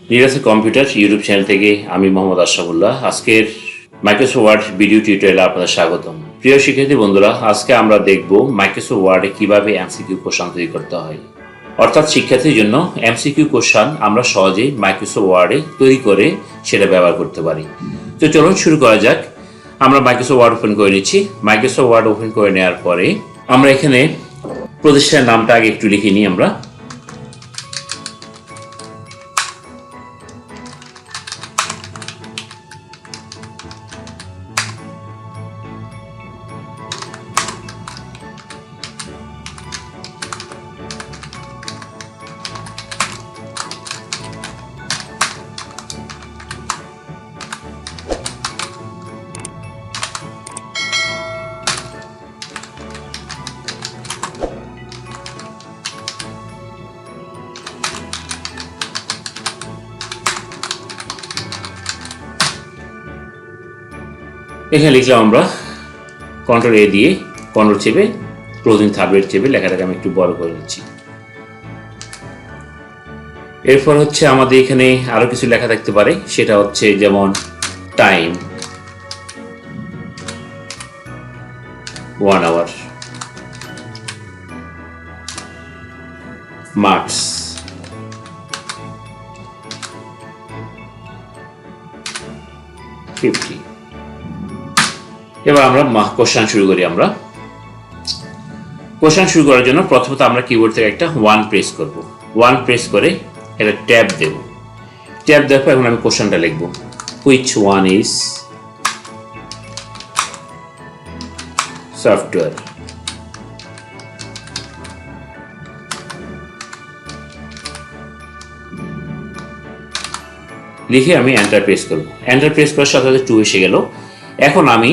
Nydasa Computer YouTube channel থেকে আমি মোহাম্মদ আশরাফুল্লাহ আজকের মাইক্রোসফট ওয়ার্ড ভিডিও টিউটোরিয়ালে আপনাদের স্বাগতম। প্রিয় শিক্ষার্থী বন্ধুরা, আজকে আমরা দেখব মাইক্রোসফট ওয়ার্ডে কিভাবে এমসিকিউ কোশ্চেন তৈরি করতে হয়। অর্থাৎ শিক্ষার্থীর জন্য এমসিকিউ কোশ্চেন আমরা সহজেই মাইক্রোসফট ওয়ার্ডে তৈরি করে সেটা ব্যবহার করতে পারি। তো চলুন শুরু করা যাক। আমরা মাইক্রোসফট ওয়ার্ড ওপেন করে নিচ্ছি। মাইক্রোসফট ওয়ার্ড ওপেন করে নেওয়ার পরে আমরা এখানে প্রতিষ্ঠানের নামটা আগে একটু লিখে নিই। আমরা এখানে লিখলাম আমরা কন্ট্রোল এ দিয়ে কন্ট্রোল চেপে ক্লোজিং থার্ড চেপে লেখাটাকে আমি একটু বড় করে নিচ্ছি। এরপর হচ্ছে আমাদের এখানে আরো কিছু লেখা থাকতে পারে, সেটা হচ্ছে যেমন টাইম 1 hour, মার্কস 50। এবার আমরা কোশ্চেন শুরু করি। আমরা কোশ্চেন শুরু করার জন্য প্রথমত আমরা কিবোর্ড থেকে একটা 1 প্রেস করব। 1 প্রেস করে একটা ট্যাব দেব। ট্যাব দেওয়ার পর এখন আমি কোশ্চেনটা লিখব, হুইচ ওয়ান ইজ সফটওয়্যার। লিখে আমি এন্টার প্রেস করব। এন্টার প্রেস করার সাথে সাথে 2 এসে গেল। এখন আমি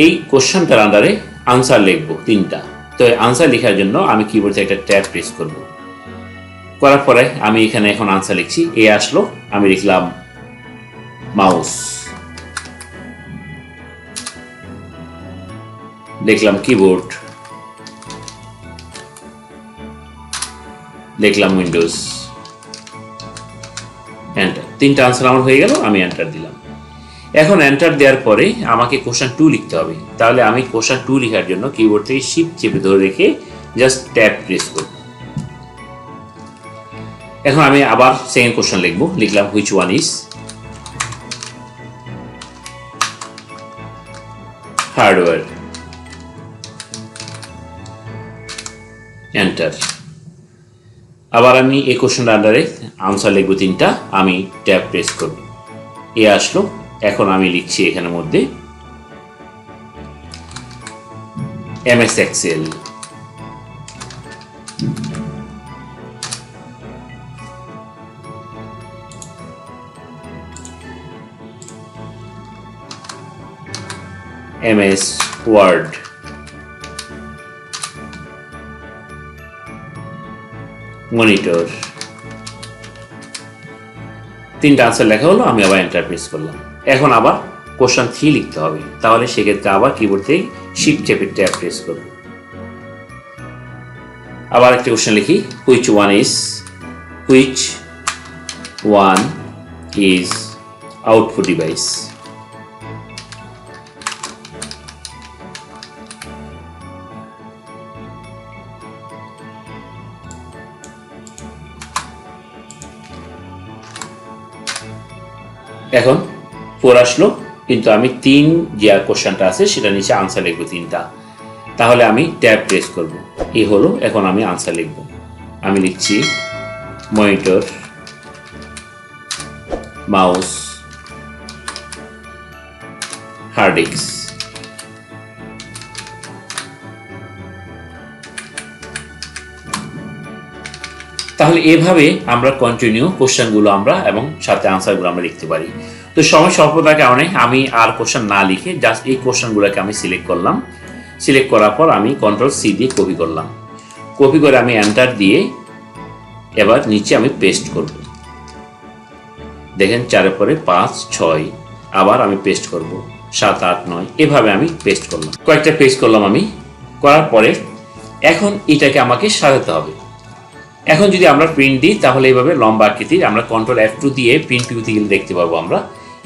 এই কোশ্চেনটার আন্ডারে আনসার লিখবো 3টা। তো আনসার লেখার জন্য আমি কিবোর্ড থেকে একটা ট্যাব প্রেস করব। করার পরে আমি এখানে এখন আনসার লিখছি। এ আসলো, আমি লিখলাম মাউস, লিখলাম কিবোর্ড, লিখলাম উইন্ডোজ, এন্টার। 3টা আনসার আমার হয়ে গেল, আমি এন্টার দিলাম। এখন এন্টার দেওয়ার পরে আমাকে কোশ্চেন 2 লিখতে হবে। তাহলে আমি কোশ্চেন 2 লেখার জন্য কিবোর্ড থেকে শিফট চেপে ধরে রেখে জাস্ট ট্যাব প্রেস করব। এখন আমি আবার সেকেন্ড কোশ্চেন লিখব। লিখলাম which one is hardware, enter. আবার আমি এই কোশ্চেনটার আন্ডারে আনসার লিখব 3টা, আমি ট্যাব প্রেস করব। এ আসলো, এখন আমি লিখছি এখানের মধ্যে MS Excel, MS Word, monitor. 3টা আনসার লেখা হলো, আমি আবার এন্টার প্রেস করলাম। এখন আবার কোশ্চেন 3 লিখতে হবে। তাহলে সেক্ষেত্রে আবার কিবোর্ড থেকে শিফট চেপে ট্যাব প্রেস করব। আবার একটা কোশ্চেন লিখি, which one is output device. এখন 4 আসলো, কিন্তু আমি 3 যে কোশ্চেনটা আছে সেটা নিচে আনসার লিখবো 3টা। তাহলে আমি ট্যাব প্রেস করব। এই হলো, এখন আমি আনসার লিখব। আমি লিখছি মনিটর, মাউস, হার্ড ডিস্ক। তাহলে এভাবে আমরা কন্টিনিউ কোশ্চেনগুলো আমরা এবং সাথে আনসারগুলো আমরা লিখতে পারি। তো সময় স্বল্পতার কারণে আমি আর কোশ্চেন না লিখে জাস্ট এই কোশ্চেনগুলোকে আমি সিলেক্ট করলাম। সিলেক্ট করার পর আমি কন্ট্রোল সি দিয়ে কপি করলাম। কপি করে আমি এন্টার দিয়ে এবার নিচে আমি পেস্ট করব। দেখেন 4 পরে 5, 6, আবার আমি পেস্ট করব 7, 8, 9, এভাবে আমি পেস্ট করলাম। কয়েকটা পেস্ট করলাম আমি। করার পরে এখন এটাকে আমাকে সাজাতে হবে। এখন যদি আমরা প্রিন্ট দিই তাহলে এইভাবে লম্বা আকৃতির আমরা কন্ট্রোল F2 দিয়ে প্রিন্ট ভিউতে গেলে দেখতে পাবো আমরা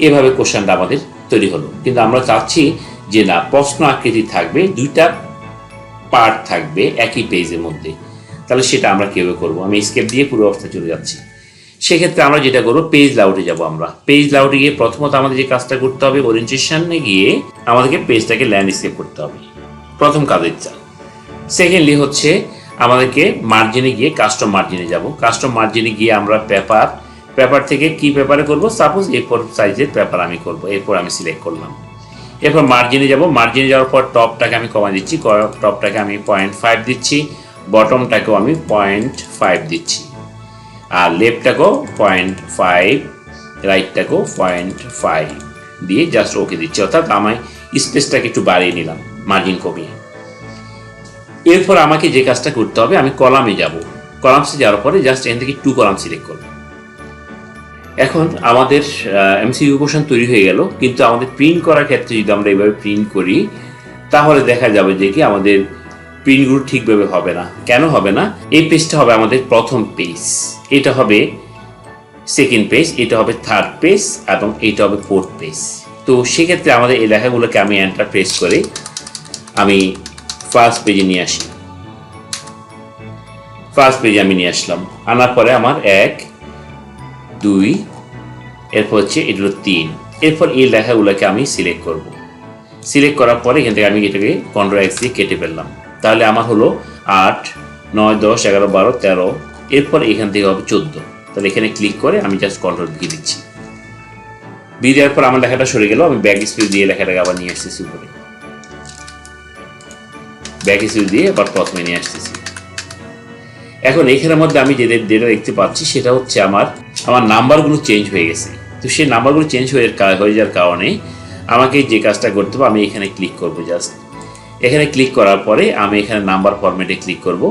এভাবে কোশ্চেনটা আমাদের তৈরি হলো। কিন্তু আমরা চাচ্ছি যে না, প্রশ্ন আকৃতি থাকবে, দুইটা পার্ট থাকবে একই পেজের মধ্যে, তাহলে সেটা আমরা কীভাবে করবো? আমি স্কেপ দিয়ে পুরো অবস্থায় চলে যাচ্ছি। সেক্ষেত্রে আমরা যেটা করবো, পেজ লাউটে যাব। আমরা পেজ লাউটে গিয়ে প্রথমত আমাদের যে কাজটা করতে হবে, ওরিয়েন্টেশনে গিয়ে আমাদেরকে পেজটাকে ল্যান্ডস্কেপ করতে হবে, প্রথম কাজের চাল। সেকেন্ডলি হচ্ছে আমাদেরকে মার্জিনে গিয়ে কাস্টম মার্জিনে যাব। কাস্টম মার্জিনে গিয়ে আমরা পেপার থেকে কি পেপারে করব, সাপোজ A4 সাইজের পেপার আমি করব, এরপর আমি সিলেক্ট করলাম। এরপর মার্জিনে যাব। মার্জিনে যাওয়ার পর টপটাকে আমি কমাই দিচ্ছি, টপটাকে আমি 0.5 দিচ্ছি, বটমটাকেও আমি 0.5 দিচ্ছি, আর লেফটটাকেও 0.5, রাইটটাকেও 0.5 দিয়ে জাস্ট ওকে দিচ্ছি। অর্থাৎ আমি স্পেসটাকে একটু বাড়িয়ে নিলাম মার্জিন কমিয়ে। এরপর আমাকে যে কাজটা করতে হবে, আমি কলামে যাব। কলামসে যাওয়ার পরে জাস্ট এখান থেকে 2 কলাম সিলেক্ট করব। এখন আমাদের MCQ কোশ্চেন তৈরি হয়ে গেল, কিন্তু আমাদের প্রিন্ট করার ক্ষেত্রে যদি আমরা এইভাবে প্রিন্ট করি তাহলে দেখা যাবে যে কি আমাদের প্রিন্টগুলো ঠিকভাবে হবে না। কেন হবে না? এই পেজটা হবে আমাদের প্রথম পেজ, এটা হবে সেকেন্ড পেজ, এটা হবে থার্ড পেজ, এবং এটা হবে ফোর্থ পেজ। তো সেক্ষেত্রে আমাদের এই লেখাগুলোকে আমি এন্টার প্রেস করে আমি ফার্স্ট পেজে নিয়ে আসি। ফার্স্ট পেজে আমি নিয়ে আসলাম, আনার পরে আমার 1, 2, এরপর হচ্ছে এগুলো 3। এরপর এই লেখাগুলোকে আমি সিলেক্ট করব। সিলেক্ট করার পরে এখান থেকে আমি এটাকে Ctrl X দিয়ে কেটে ফেললাম। তাহলে আমার হলো 8, 9, 10, 11, 12, 13। এরপর এখান থেকে হবে 14। তাহলে এখানে ক্লিক করে আমি জাস্ট Ctrl V দিচ্ছি। V দেওয়ার পর আমার লেখাটা সরে গেল। আমি ব্যাক স্পেস দিয়ে লেখাটাকে আবার নিয়ে আসতেছি উপরে, ব্যাক স্পেস দিয়ে আবার প্রথমে নিয়ে আসতেছি। এখন এইখানের মধ্যে আমি যে ডেটা দেখতে পাচ্ছি সেটা হচ্ছে আমার নাম্বারগুলো চেঞ্জ হয়ে গেছে। তো সেই নাম্বারগুলো চেঞ্জ হয়ে যাওয়ার কারণে আমাকে যে কাজটা করতে হবে, আমি এখানে ক্লিক করব। জাস্ট এখানে ক্লিক করার পরে আমি এখানে নাম্বার ফরম্যাটে ক্লিক করব।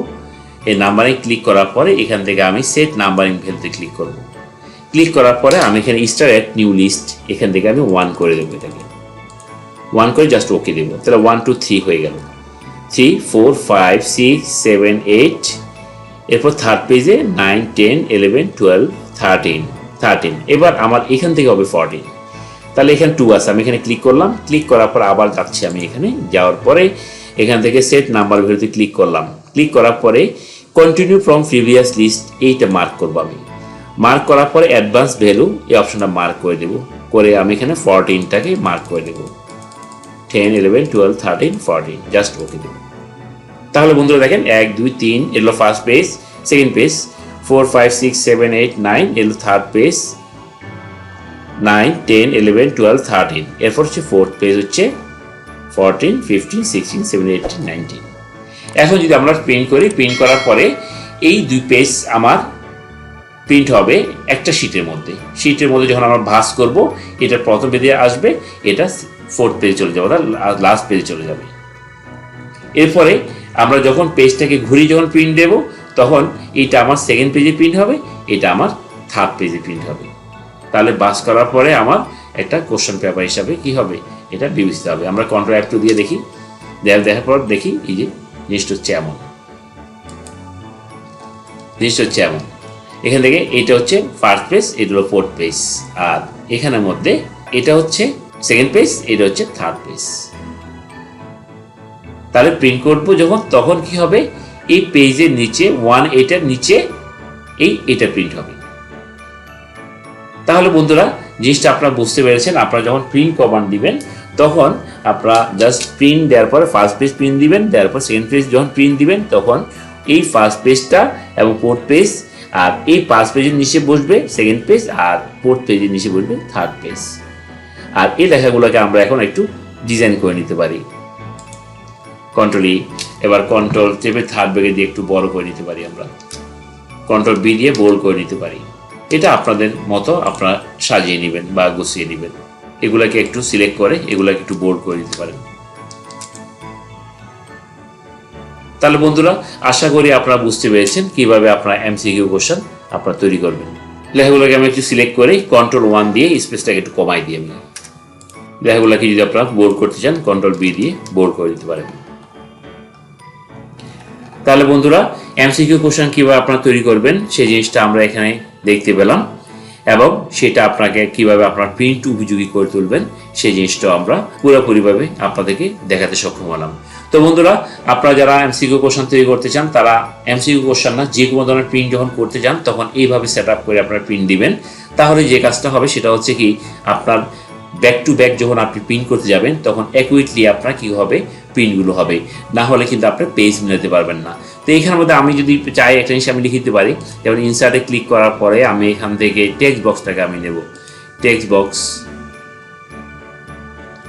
এই নাম্বারিং ক্লিক করার পরে এখান থেকে আমি সেট নাম্বারিং ভ্যালুতে ক্লিক করব। ক্লিক করার পরে আমি এখানে স্টার অ্যাট নিউ লিস্ট, এখান থেকে আমি 1 করে দেবো। এটাকে 1 করে জাস্ট ওকে দেবো। তাহলে 1, 2, 3 হয়ে গেল। 3, 4, 5, 6, 7, 8। এরপর থার্ড পেজে 9, 10, 11, 12, 13। এবার আমার এখান থেকে হবে 14। তাহলে এখানে 2 আছে, আমি এখানে ক্লিক করলাম। ক্লিক করার পর আবার যাচ্ছি আমি এখানে, যাওয়ার পরে এখান থেকে সেট নাম্বার ভ্যালুতে ক্লিক করলাম। ক্লিক করার পরে কন্টিনিউ ফ্রম প্রিভিয়াস লিস্ট, এইটা মার্ক করবো। আমি মার্ক করার পরে অ্যাডভান্স ভ্যালু এই অপশনটা মার্ক করে দেবো। করে আমি এখানে 14টাকে মার্ক করে দেবো। 10, 11, 12, 13, 14, জাস্ট ওকে দেবো। তাহলে বন্ধুরা দেখেন 1, 2, 3 এলো ফার্স্ট পেজ, সেকেন্ড পেজ 4, 5, 6, 7, 8, 9 এলো থার্ড পেজ, 9, 10, 11, 12, 13। এরপর হচ্ছে ফোর্থ পেজ হচ্ছে 14, 15, 16, 17, 18, 19। এখন যদি আমরা প্রিন্ট করি, প্রিন্ট করার পরে এই 2 পেজ আমার প্রিন্ট হবে একটা শীটের মধ্যে। শীটের মধ্যে যখন আমরা ভাঁজ করব, এটা প্রথম পেজে আসবে, এটা ফোর্থ পেজে চলে যাবে, লাস্ট পেজে চলে যাবে। এরপরে আমরা যখন পেজটাকে ঘুরিয়ে যখন প্রিন্ট দেব, তখন এটা আমার সেকেন্ড পেজে প্রিন্ট হবে, এটা আমার থার্ড পেজে প্রিন্ট হবে। তাহলে বাস করার পরে আমার একটা কোশ্চেন পেপার হিসাবে কি হবে, এটা বিবেচিত হবে। আমরা Ctrl F2 দিয়ে দেখি, দেখার পর দেখি এই যে জিনিসটা হচ্ছে এমন, এখান থেকে এটা হচ্ছে ফার্স্ট পেজ, এটা হলো ফোর্থ পেজ, আর এখানের মধ্যে এটা হচ্ছে সেকেন্ড পেজ, এটা হচ্ছে থার্ড পেজ। তাহলে প্রিন্ট করব যখন, তখন কি হবে, এই পেজের নিচে 1, এটার নিচে এটা প্রিন্ট হবে। তাহলে বন্ধুরা জিনিসটা আপনারা বুঝতে পেরেছেন। আপনারা যখন প্রিন্ট কমান্ড দিবেন, তখন আপনারা জাস্ট প্রিন্ট দেওয়ার পরে ফার্স্ট পেজ প্রিন্ট দিবেন, দেওয়ার পর সেকেন্ড পেজ যখন প্রিন্ট দিবেন, তখন এই ফার্স্ট পেজটা এবং ফোর্থ পেজ, আর এই ফার্স্ট পেজের নিচে বসবে সেকেন্ড পেজ, আর ফোর্থ পেজের নিচে বসবে থার্ড পেজ। আর এই লেখাগুলোকে আমরা এখন একটু ডিজাইন করে নিতে পারি। Ctrl E, এবার Ctrl চেপে থার্ড ব্র্যাকেট দিয়ে একটু বড় করে নিতে পারি। আমরা Ctrl B দিয়ে বোল্ড করে নিতে পারি। এটা আপনাদের মতো আপনারা সাজিয়ে নেবেন বা গুছিয়ে নেবেন। এগুলাকে একটু সিলেক্ট করে এগুলাকে একটু বোল্ড করে দিতে পারেন। তাহলে বন্ধুরা আশা করি আপনারা বুঝতে পেরেছেন কিভাবে আপনারা MCQ কোশ্চেন আপনারা তৈরি করবেন। লেখাগুলোকে আমি একটু সিলেক্ট করে Ctrl 1 দিয়ে স্পেসটাকে একটু কমাই দিই। আমি লেখাগুলোকে যদি আপনারা বোল্ড করতে চান, Ctrl B দিয়ে বোল্ড করে দিতে পারেন। তাহলে বন্ধুরা এমসিকিউ কোশ্চেন কিভাবে আপনারা তৈরি করবেন সেই জিনিসটা আমরা এখানে দেখতে পেলাম, এবং সেটা আপনাকে কিভাবে আপনার প্রিন্ট উপযোগী করে তুলবেন সেই জিনিসটাও আমরা পুরোপুরিভাবে আপনাদেরকে দেখাতে সক্ষম হলাম। তো বন্ধুরা, আপনারা যারা এমসিকিউ কোশ্চেন তৈরি করতে চান তারা এমসিকিউ কোশ্চেন না, যে কোনো ধরনের প্রিন্ট যখন করতে চান তখন এইভাবে সেট আপ করে আপনারা প্রিন্ট দিবেন। তাহলে যে কাজটা হবে সেটা হচ্ছে কি, আপনার ব্যাক টু ব্যাক যখন আপনি প্রিন্ট করতে যাবেন তখন অ্যাকুরেটলি আপনার কী হবে, প্রিন্টগুলো হবে। না হলে কিন্তু আপনি পেজ মিলাতে পারবেন না। তো এইখানের মধ্যে আমি যদি চাই একটা জিনিস আমি লিখে দিতে পারি, যেমন ইনসার্টে ক্লিক করার পরে আমি এখান থেকে টেক্সট বক্সটাকে আমি নেব, text box,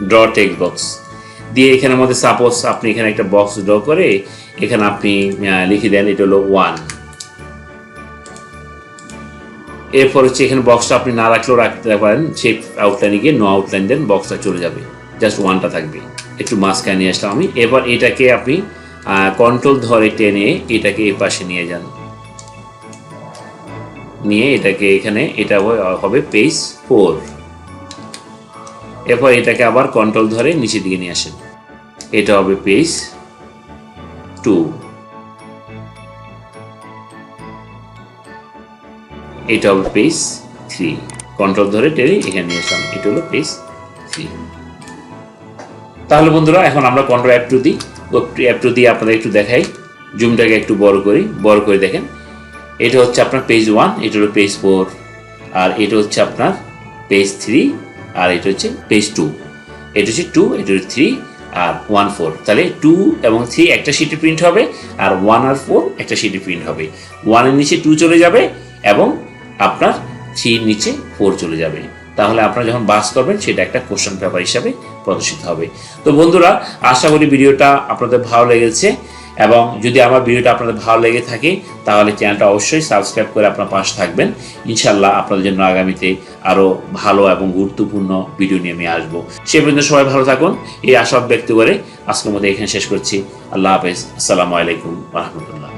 draw text box দিয়ে এখানের মধ্যে সাপোজ আপনি এখানে একটা বক্স ড্র করে এখানে আপনি লিখে দেন এটা হলো 1। এরপর হচ্ছে এখানে বক্সটা আপনি না রাখলেও রাখতে পারেন, শেপ আউটলাইনে গিয়ে নো আউটলাইন দেন, বক্সটা চলে যাবে, জাস্ট 1টা থাকবে। একটু মাঝখানে নিয়ে আসলাম আমি। এবার এটাকে আপনি কন্ট্রোল ধরে টেনে এটাকে এই পাশে নিয়ে যান, নিয়ে এটাকে এখানে এটা হবে পেজ 4। এরপর এটাকে আবার কন্ট্রোল ধরে নিচের দিকে নিয়ে আসেন, এটা হবে পেজ 2। এটা হবে পেজ 3, কন্ট্রোল ধরে টেনে এখানে নিয়ে আসলাম, এটা হলো পেজ 3। তাহলে বন্ধুরা এখন আমরা কন্ট্রোল F2 দিই, F2 দিয়ে আপনাদের একটু দেখাই, জুমটাকে একটু বড় করে দেখেন। এটা হচ্ছে আপনার পেজ 1, এটা হলো পেজ 4, আর এটা হচ্ছে আপনার পেজ 3, আর এটা হচ্ছে পেজ 2। এটা হচ্ছে 2, এটা হচ্ছে 3, আর 1 4। তাহলে 2 এবং 3 একটা শিটে প্রিন্ট হবে, আর 1 আর 4 একটা শিটে প্রিন্ট হবে। 1 এর নিচে 2 চলে যাবে এবং আপনার 3 এর নিচে 4 চলে যাবে। তাহলে আপনারা যখন বাস করবেন সেটা একটা কোশ্চেন পেপার হিসাবে প্রদর্শিত হবে। তো বন্ধুরা, আশা করি ভিডিওটা আপনাদের ভালো লেগেছে, এবং যদি আমার ভিডিওটা আপনাদের ভালো লেগে থাকে তাহলে চ্যানেলটা অবশ্যই সাবস্ক্রাইব করে আপনার পাশে থাকবেন। ইনশাল্লাহ আপনাদের জন্য আগামীতে আরও ভালো এবং গুরুত্বপূর্ণ ভিডিও নিয়ে আমি আসবো। সে পর্যন্ত সবাই ভালো থাকুন, এই আশা ব্যক্ত করে আজকের মধ্যে এখানে শেষ করছি। আল্লাহ হাফেজ, আসসালামু আলাইকুম ওয়া রাহমাতুল্লাহ।